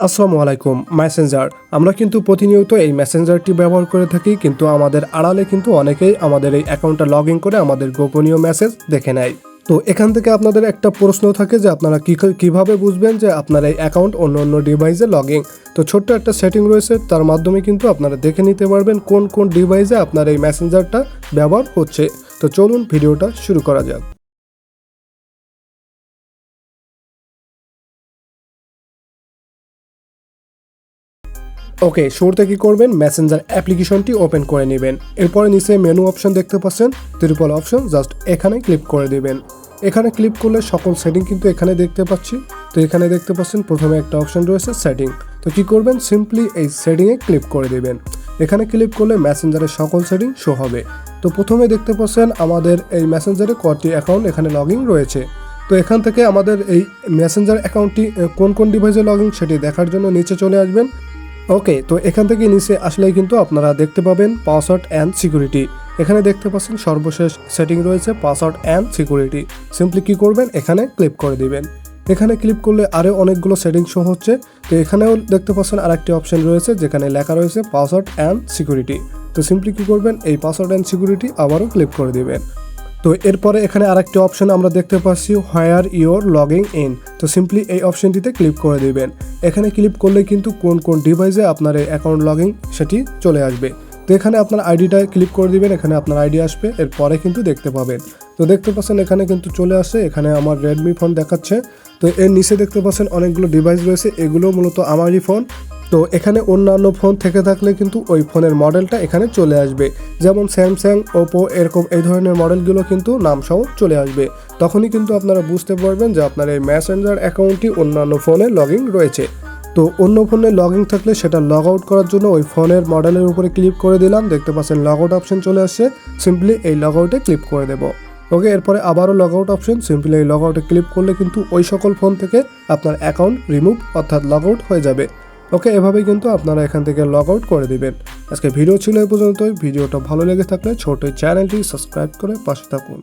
আসসালামু আলাইকুম। মেসেঞ্জার আমরা কিন্তু প্রতিনিয়ত এই মেসেঞ্জারটি ব্যবহার করে থাকি, কিন্তু আমাদের আড়ালে কিন্তু অনেকেই আমাদের এই অ্যাকাউন্টটা লগ ইন করে আমাদের গোপনীয় মেসেজ দেখে নেয়। তো এখান থেকে আপনাদের একটা প্রশ্ন থাকে যে আপনারা কিভাবে বুঝবেন যে আপনার এই অ্যাকাউন্ট অন্য ডিভাইসে লগ ইন। তো ছোট্ট একটা সেটিং রয়েছে, তার মাধ্যমে কিন্তু আপনারা দেখে নিতে পারবেন কোন কোন ডিভাইসে আপনার এই মেসেঞ্জারটা ব্যবহার হচ্ছে। তো চলুন ভিডিওটা শুরু করা যাক। ওকে, শুরুতে কি করবেন, মেসেঞ্জার অ্যাপ্লিকেশনটি ওপেন করে নেবেন। এরপরে নিচে মেনু অপশন দেখতে পাচ্ছেন, ত্রিপল অপশন, জাস্ট এখানে ক্লিক করে দেবেন। এখানে ক্লিক করলে সকল সেটিং কিন্তু এখানে দেখতে পাচ্ছি। তো এখানে দেখতে পাচ্ছেন প্রথমে একটা অপশন রয়েছে সেটিং। তো কি করবেন, সিম্পলি এই সেটিংয়ে ক্লিক করে দেবেন। এখানে ক্লিক করলে মেসেঞ্জারের সকল সেটিং শো হবে। তো প্রথমে দেখতে পাচ্ছেন আমাদের এই মেসেঞ্জারে কয়টি অ্যাকাউন্ট এখানে লগ ইন রয়েছে। তো এখান থেকে আমাদের এই মেসেঞ্জার অ্যাকাউন্টটি কোন কোন ডিভাইসে লগ ইন সেটি দেখার জন্য নিচে চলে আসবেন। ওকে, তো এখান থেকে নিচে আসলেই কিন্তু আপনারা দেখতে পাবেন পাসওয়ার্ড অ্যান্ড সিকিউরিটি। এখানে দেখতে পাচ্ছেন সর্বশেষ সেটিং রয়েছে পাসওয়ার্ড অ্যান্ড সিকিউরিটি। সিম্পলি কি করবেন, এখানে ক্লিক করে দিবেন। এখানে ক্লিক করলে আরও অনেকগুলো সেটিং শো হচ্ছে। তো এখানেও দেখতে পাচ্ছেন আরেকটি অপশন রয়েছে যেখানে লেখা রয়েছে পাসওয়ার্ড অ্যান্ড সিকিউরিটি। তো সিম্পলি কি করবেন, এই পাসওয়ার্ড অ্যান্ড সিকিউরিটি আবারও ক্লিক করে দিবেন। তো এরপরে এখানে আরেকটি অপশন আমরা দেখতে পাচ্ছি হোয়ার ইউর লগিং ইন। তো সিম্পলি এই অপশনটিতে ক্লিক করে দিবেন। এখানে ক্লিক করলে কিন্তু কোন কোন ডিভাইসে আপনার এই অ্যাকাউন্ট লগিং সেটি চলে আসবে। তো এখানে আপনার আইডিটা ক্লিক করে দিবেন, এখানে আপনার আইডি আসবে, এরপরে কিন্তু দেখতে পাবেন। তো দেখতে পাচ্ছেন এখানে কিন্তু চলে আসে, এখানে আমার রেডমি ফোন দেখাচ্ছে। তো এর নিচে দেখতে পাচ্ছেন অনেকগুলো ডিভাইস রয়েছে, এগুলো মূলত আমারই ফোন। তো এখানে অন্যান্য ফোন থেকে থাকলে কিন্তু ওই ফোনের মডেলটা এখানে চলে আসবে, যেমন স্যামসাং, ওপো, এরকম এই ধরনের মডেলগুলো কিন্তু নামসহ চলে আসবে। তখনই কিন্তু আপনারা বুঝতে পারবেন যে আপনার এই মেসেঞ্জার অ্যাকাউন্টটি অন্যান্য ফোনে লগ ইন রয়েছে। তো অন্য ফোনে লগ ইন থাকলে সেটা লগ আউট করার জন্য ওই ফোনের মডেলের উপরে ক্লিক করে দিলাম, দেখতে পাচ্ছেন লগ আউট অপশন চলে আসছে। সিম্পলি এই লগ আউটে ক্লিক করে দেবো। ওকে, এরপরে আবারও লগ আউট অপশন, সিম্পলি এই লগ আউটে ক্লিক করলে কিন্তু ওই সকল ফোন থেকে আপনার অ্যাকাউন্ট রিমুভ অর্থাৎ লগ আউট হয়ে যাবে। ওকে, এভাবেই কিন্তু আপনারা এখান থেকে লগ আউট করে দিবেন। আজকে ভিডিও ছিল এই পর্যন্তই। ভিডিওটা ভালো লেগে থাকলে ছোট চ্যানেলটি সাবস্ক্রাইব করে পাশে থাকুন।